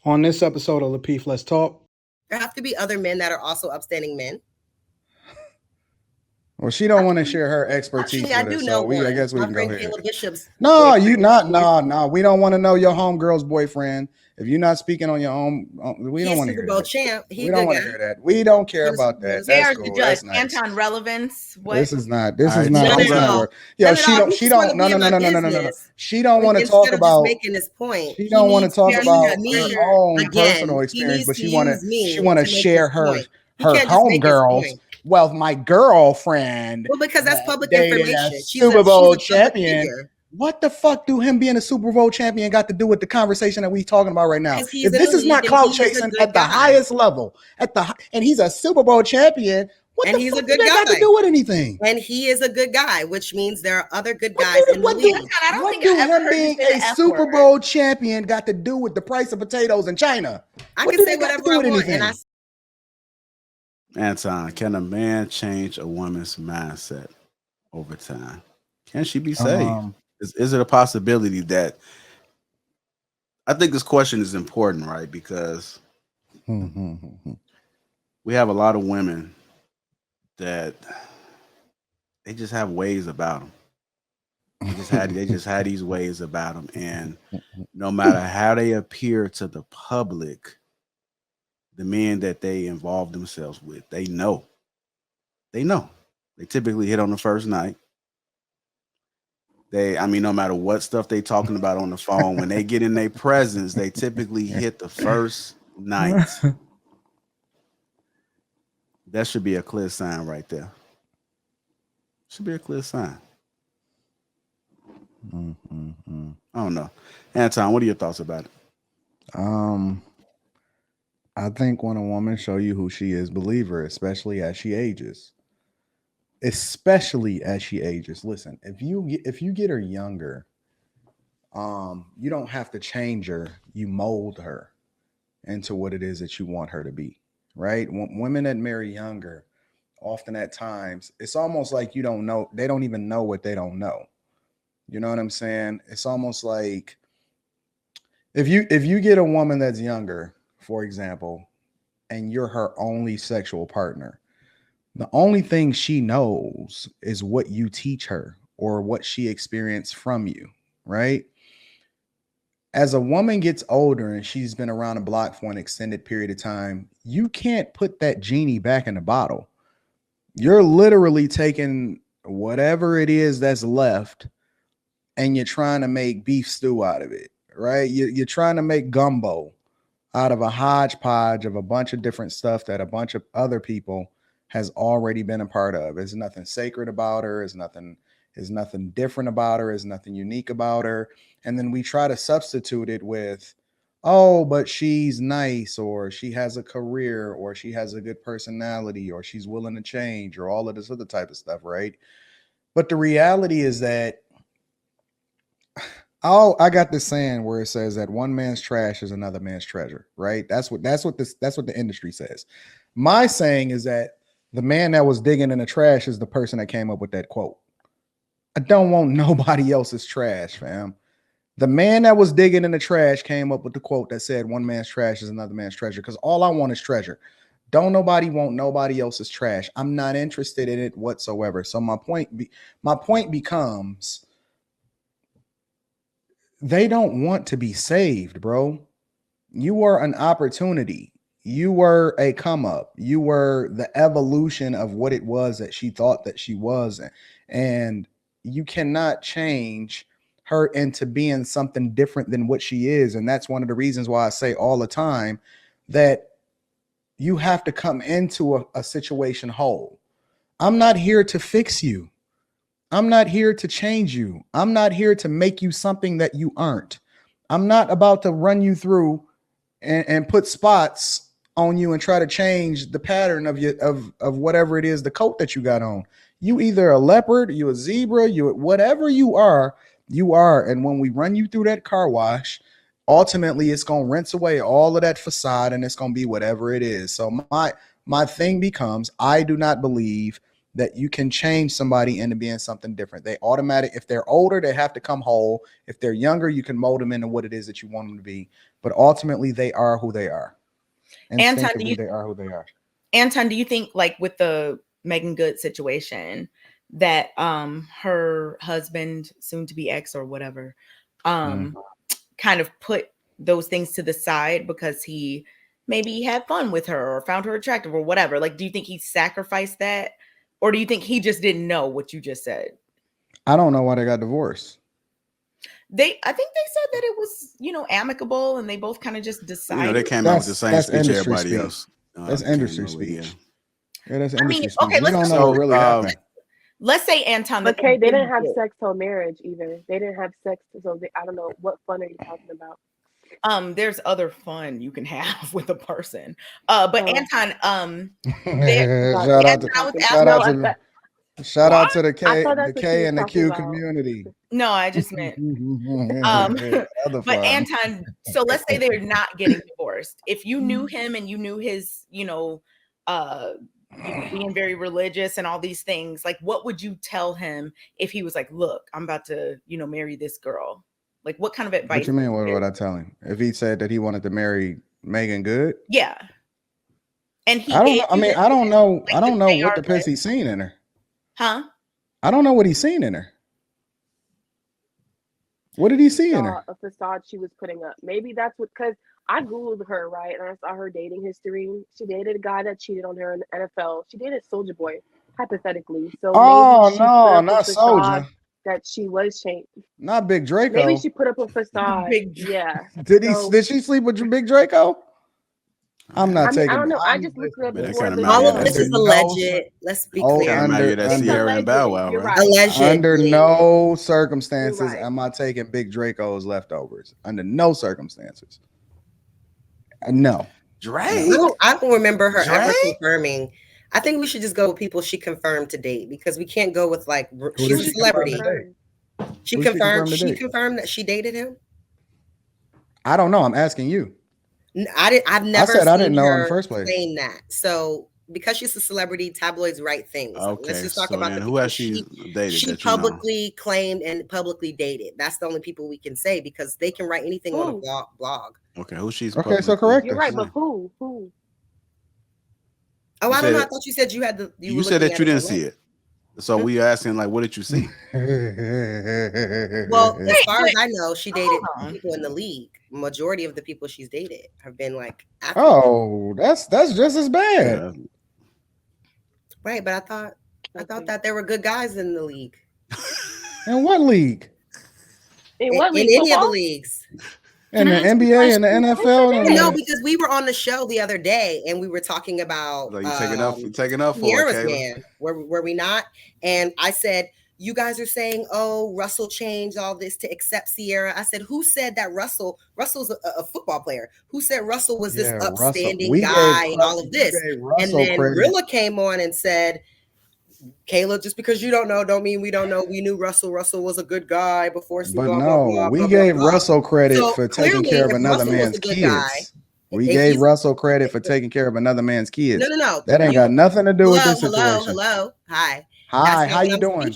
On this episode of Lapeef, Let's Talk. There have to be other men that are also upstanding men. Well, she don't want to share her expertise with I do us, know so one. I guess we My can go friend ahead. KAYLA Bishop's No, boyfriend you not. is- No. We don't want to know your homegirl's boyfriend. If you're not speaking on your own, we He don't is want to Super hear Bowl that. champ. We don't want to hear that. We don't care about that. They That's are cool. the judge. That's nice. Anton relevance. What? This is not. This is None not. This at is all. not. Yo, None at she all. don't. He She just wanna don't. be No. in my business. She don't want to Instead talk of just about. making this point. She don't want to talk about her me. own Again, personal he experience, needs but to she want use me She want to to make share his her point. He her can't just make his homegirls. point. Well, my girlfriend. Well, because that's public dated information. a She's Super a Bowl public champion. figure. What the fuck do him being a Super Bowl champion got to do with the conversation that we talking about right now? 'Cause he's If in this the is not league and clout he is a chasing good at the guy. highest level, and he's a Super Bowl champion, what And the he's a fuck good do that got to guy. do with anything? And he is a good guy, which means there are other good What guys do, in the what do, league. I don't what think do I ever him heard you being say the a F Super word. Bowl champion got to do with the price of potatoes in China? I What can do say that got to whatever do I with want, anything? and Anton, can a man change a woman's mindset over time? Can she be saved? Is it a possibility that? I think this question is important, right? Because we have a lot of women that they just have ways about them. They just had these ways about them, and no matter how they appear to the public, the men that they involve themselves with, they know. They typically hit on the first night. No matter what stuff they talking about on the phone, when they get in their presence, they typically hit the first night. That should be a clear sign right there. Should be a clear sign. I don't know. Anton, what are your thoughts about it? I think when a woman show you who she is, believe her, especially as she ages. Listen, if you get her younger, you don't have to change her. You mold her into what it is that you want her to be, right? Women that marry younger, often at times, it's almost like they don't even know what they don't know. You know what I'm saying? It's almost like if you get a woman that's younger, for example, and you're her only sexual partner, the only thing she knows is what you teach her or what she experienced from you, right? As a woman gets older and she's been around the block for an extended period of time, you can't put that genie back in the bottle. You're literally taking whatever it is that's left and you're trying to make beef stew out of it, right? You're trying to make gumbo out of a hodgepodge of a bunch of different stuff that a bunch of other people has already been a part of. There's nothing sacred about her. There's nothing different about her. There's nothing unique about her. And then we try to substitute it with, oh, but she's nice, or she has a career, or she has a good personality, or she's willing to change, or all of this other type of stuff, right? But the reality is that I got this saying where it says that one man's trash is another man's treasure, right? That's what the industry says. My saying is that the man that was digging in the trash is the person that came up with that quote. I don't want nobody else's trash, fam. The man that was digging in the trash came up with the quote that said one man's trash is another man's treasure, because all I want is treasure. Don't nobody want nobody else's trash. I'm not interested in it whatsoever. So my point becomes, they don't want to be saved, bro. You were an opportunity. You were a come up. You were the evolution of what it was that she thought that she was. And you cannot change her into being something different than what she is. And that's one of the reasons why I say all the time that you have to come into a situation whole. I'm not here to fix you. I'm not here to change you. I'm not here to make you something that you aren't. I'm not about to run you through and put spots on you and try to change the pattern of whatever it is, the coat that you got on. You either a leopard, you a zebra, you whatever you are. And when we run you through that car wash, ultimately it's going to rinse away all of that facade and it's going to be whatever it is. So my thing becomes, I do not believe that you can change somebody into being something different. If they're older, they have to come whole. If they're younger, you can mold them into what it is that you want them to be. but ultimately they are who they are. Anton, Instinctively, they are who they are. Anton, do you think like with the Megan Good situation that her husband, soon to be ex or whatever, kind of put those things to the side because he maybe had fun with her or found her attractive or whatever? Like, do you think he sacrificed that, or do you think he just didn't know what you just said? I don't know why they got divorced. I think they said that it was, amicable, and they both kind of just decided. They came out with the same speech everybody speak. else. That's industry speech. Yeah, that's industry speech. Okay, we don't know what really happened. Let's say Anton. But Kay, they didn't have sex till marriage either. They didn't have sex, so I don't know what fun are you talking about. There's other fun you can have with a person. But Anton, shout out to the K and the Q community. No, I just meant but Anton, so let's say they're not getting divorced. If you knew him and you knew his, being very religious and all these things, like what would you tell him if he was like, look, I'm about to, marry this girl? Like, what kind of advice? What you mean? What would I tell him? If he said that he wanted to marry Megan Good? Yeah. And I don't know. I mean, I don't know. I don't know what the piss he's seen in her. Huh? I don't know what he's seen in her. What did he see in her? A facade she was putting up. Maybe that's what, because I Googled her, right? And I saw her dating history. She dated a guy that cheated on her in the NFL. She dated Soulja Boy, hypothetically. So maybe no, not Soulja. That she was changed. Not Big Draco. Maybe she put up a facade. Yeah. Did she sleep with Big Draco? I'm not taking. I don't know. I just looked up. All of this is alleged. Let's be clear. Under Sierra and Bow Wow, right? Alleged. Under no circumstances am I taking Big Draco's leftovers. Under no circumstances. No. Drake. I don't remember her ever confirming. I think we should just go with people she confirmed to date, because we can't go with like she's a celebrity. She confirmed that she dated him. I don't know. I'm asking you. I've never said seen I didn't know her in the first place saying that. So because she's a celebrity, tabloids write things. Okay, let's just talk about the who has she dated? She publicly claimed and publicly dated. That's the only people we can say, because they can write anything on a blog. Okay, who she's okay? So correct. You're right, but who? Oh, I don't know. I thought you said you had the. You said that you didn't see it. So we are asking, like, what did you see? Well, as far as I know, she dated people in the league. Majority of the people she's dated have been like. Athletes. That's just as bad. Yeah. Right, but I thought that there were good guys in the league. In what league? In what league? In any of the leagues. In the NBA and the NFL? No, because we were on the show the other day and we were talking about you taking up for Sierra's man. Were we not? And I said, you guys are saying, oh, Russell changed all this to accept Sierra. I said, who said that Russell's a football player? Who said Russell was this upstanding guy and all of this? And then Rilla came on and said, KAYLA, just because you don't know, don't mean we don't know. We knew Russell. Russell was a good guy before. But we gave Russell credit for taking care of another man's kids. We gave Russell credit for taking care of another man's kids. No. That ain't got nothing to do with this situation. Hello. Hi. How you doing?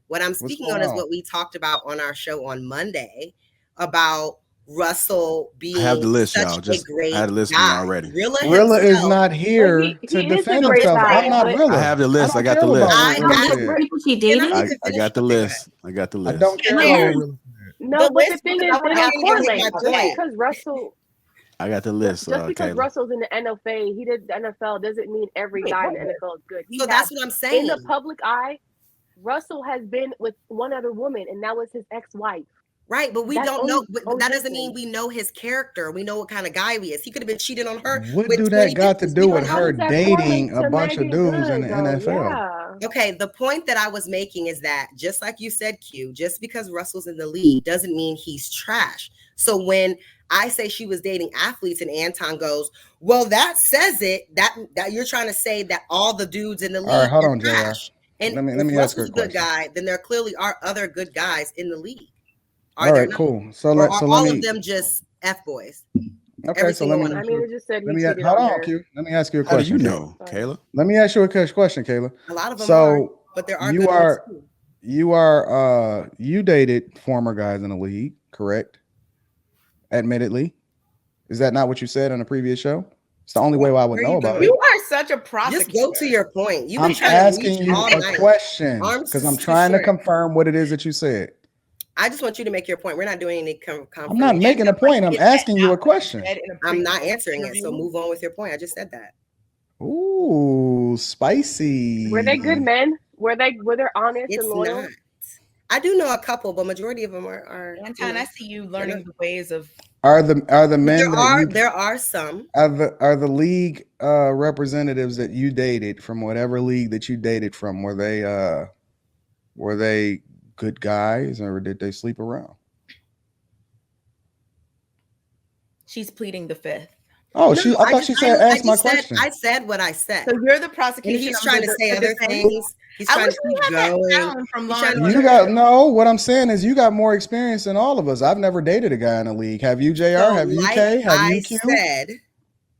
What I'm speaking on is what we talked about on our show on Monday about Russell being I have the list, such y'all. I had the list already. Rilla is not here to defend himself. I'm not Rilla. I have the list. I got the list. I got the list. I got the list. I don't care. No, but the thing is, they don't correlate. Just because Russell. I got the list. Just because Russell's in the NFL, he did the NFL doesn't mean every guy in the NFL is good. So that's what I'm saying. In the public eye, Russell has been with one other woman, and that was his ex-wife. Right, but we don't know. But that doesn't mean we know his character. We know what kind of guy he is. He could have been cheating on her. What do that got to do with her dating a bunch of dudes in the NFL? Okay, the point that I was making is that just like you said, Q, just because Russell's in the league doesn't mean he's trash. So when I say she was dating athletes and Anton goes, well, that says it, that you're trying to say that all the dudes in the league are trash. And let me ask her a good guy, then there clearly are other good guys in the league. All right, cool. So let all of them just F boys. Okay, so let me. I mean, it just said hold on, Q. Let me ask you a question. How do you know, KAYLA? Let me ask you a question, KAYLA. A lot of them are, but there are. You dated former guys in the league, correct? Admittedly. Is that not what you said on a previous show? It's the only way I would Where know you about going? it. You are such a prosecutor. Just go to your point. You've been I'm trying to asking reach you all a night. question Arms because I'm too trying to short. confirm what it is that you said. I just want you to make your point. We're not doing any I'm not making a point. I'm asking you a question. I'm not answering it. So move on with your point. I just said that. Ooh, spicy. Were they good men? Were they honest It's and loyal? not. I do know a couple, but majority of them are Anton, I see you learning the ways of. Are the men there are some. Are the league representatives that you dated from whatever league that you dated from, were they good guys or did they sleep around? She's pleading the fifth. Oh, I thought she said ask my question. I said what I said. So you're the prosecution. And he's trying to say other things. He's trying to keep going. You got no. What I'm saying is you got more experience than all of us. I've never dated a guy in the league. Have you, JR? So have you, K? Have you, Q? Said,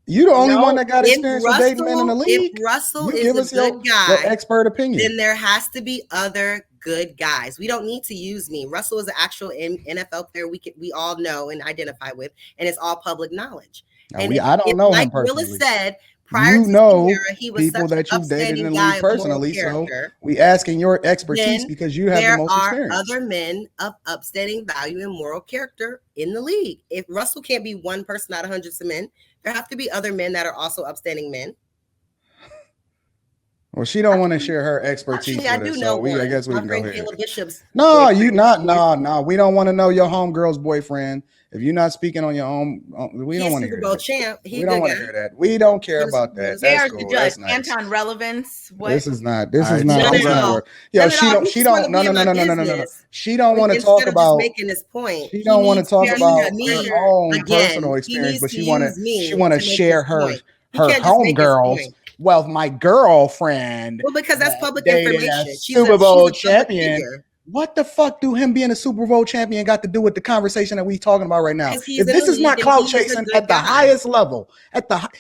you the only one that got experience with dating men in the league. If Russell you is a good guy, your expert opinion, then there has to be other good guys. We don't need to use me. Russell is an actual NFL player we all know and identify with, and it's all public knowledge. Now, I don't know him personally. Willa said, prior to Sierra, he was people that you've dated in the league personally. So we asking your expertise because you have the most experience. There are other men of upstanding value and moral character in the league. If Russell can't be one person out of hundreds of men, there have to be other men that are also upstanding men. Well, she don't want to share her expertise with us, so I guess we can go ahead. No, you not. No. We don't want to know your homegirl's boyfriend. If you're not speaking on your own, we don't want to hear that. Champ. We don't want to hear that. We don't care about that. That's cool. That's nice. Anton, relevance. What? This is not. Yo, she don't. No. She don't want to talk about making this point. She don't want to talk about her own personal experience, but she want to share her homegirls. Well, my girlfriend. Well, because that's public information. She's Super Bowl champion. What the fuck do him being a Super Bowl champion got to do with the conversation that we talking about right now? If this is not clout chasing at the highest level,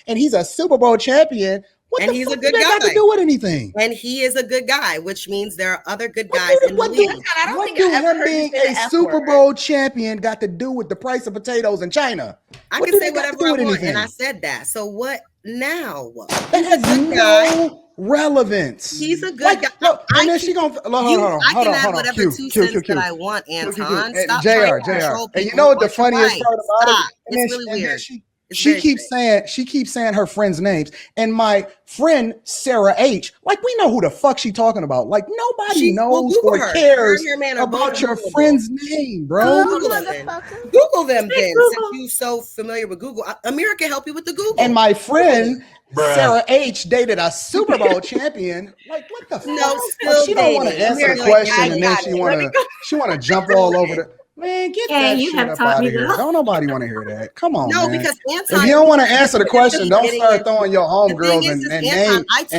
and he's a Super Bowl champion, what the fuck does that got to do with anything? And he is a good guy, which means there are other good guys in the league. What do him being a Super Bowl champion got to do with the price of potatoes in China? I can say whatever I want, and I said that. So what now? That has no relevance. He's a good guy. Look, and then she gonna hold on. I can have whatever 2 cents that I want, Anton. Stop JR. And you know what the funniest part about it? It's really weird. She keeps saying her friends' names, and my friend Sarah H. Like, we know who the fuck she talking about. Like, nobody knows or cares about your friend's name, bro. Google them then. Since you so familiar with Google, Amira can help you with the Google. And my friend Sarah H. dated a Super Bowl champion. Like, what the fuck? No, she don't want to answer the question, and then she want to jump all over the. Man, get that shit up out of here. Don't nobody want to hear that. Come on, man. Because Anton, if you don't want to answer the question, don't start throwing your homegirls and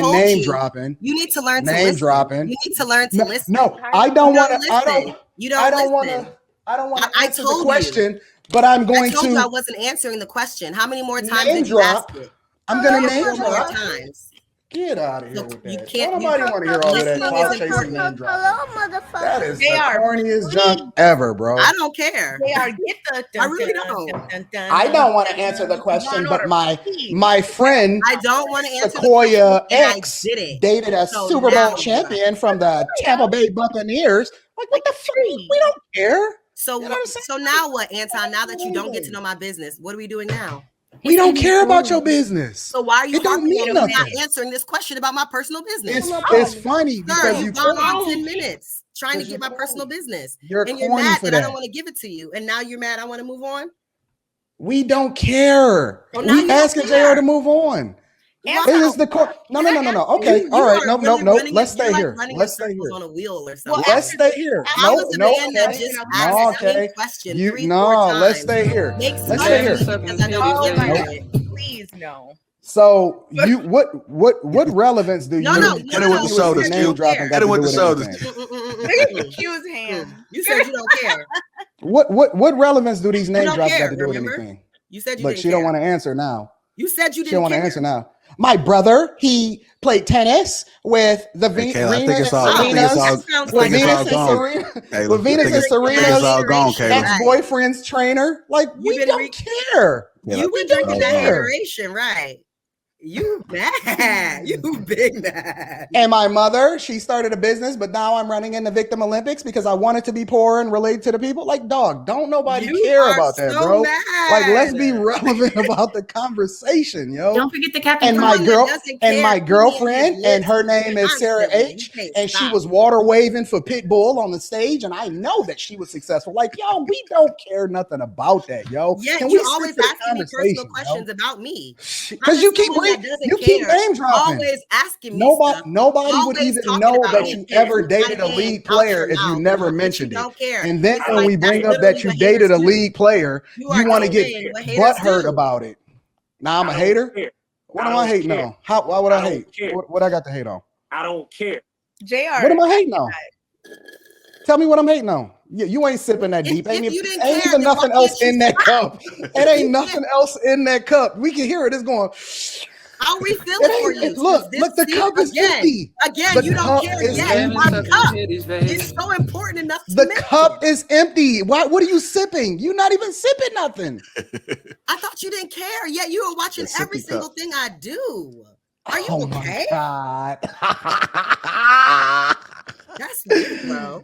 name dropping. You need to learn to listen. Dropping. You need to learn to listen. No, I don't want to. I don't want to answer the question, but I'm going to. I told you I wasn't answering the question. How many more times did you ask it? I'm going to name more drop. times. Get out of here with that. You can't. Nobody want to hear all of that clout chasing name drop. That is the corniest junk ever, bro. I don't care. I really don't. I don't want to answer the question, but my friend I don't want to answer Sequoia X dated a Super Bowl champion from the Tampa Bay Buccaneers. Like, what the fuck? We don't care. So now what, Anton? Now that you don't get to know my business, what are we doing now? We don't care about your business. So why are you not answering this question about my personal business? It's funny because you've gone on 10 minutes trying to get my personal business. You're mad that I don't want to give it to you. And now you're mad I want to move on? We don't care. We asking JR to move on. This is the core. No. Okay, all right. No. Let's stay here. Let's stay here. On a wheel or something. Let's stay here. No. Okay. Let's stay here. Let's stay here. Please no. So you what relevance do you? No. Hit it with the sodas. Hit it with the sodas. Q's hand. You said you don't care. What relevance do these name drops got to do with anything? You said you but she don't want to answer now. You said you didn't. She don't want to answer now. My brother, he played tennis with the Kayla, I think Venus it's all gone. with Venus and Serena's ex-boyfriend's trainer. Like, we don't care. You've been drinking that hateration, right? You mad. You big mad. And my mother, she started a business, but now I'm running in the Victim Olympics because I wanted to be poor and relate to the people. Like, dog, don't nobody care about that, bro. Mad. Like, let's be relevant about the conversation, yo. Don't forget the Captain. And my girlfriend, and her name is Sarah H. And she was water waving for Pitbull on the stage, and I know that she was successful. Like, yo, we don't care nothing about that, yo. Yeah, Can you always asking me personal questions about me because you keep name dropping. Always asking me. Nobody would even know that you ever dated a league player if you never mentioned it. Don't care. And then when we bring up that you dated a league player, you want to get butthurt about it. Now I'm a hater. What am I hating on? Why would I hate? What I got to hate on? I don't care. JR. What am I hating on? Tell me what I'm hating on. You ain't sipping that deep. Ain't even nothing else in that cup. It ain't nothing else in that cup. We can hear it. It's going. I'll refill it for you. Look, the cup is empty. Again, you don't care. Yes, my cup is so important enough to the cup is empty. What are you sipping? You're not even sipping nothing. I thought you didn't care. Yet you were watching every single thing I do. Are you okay? My God. That's weird, bro.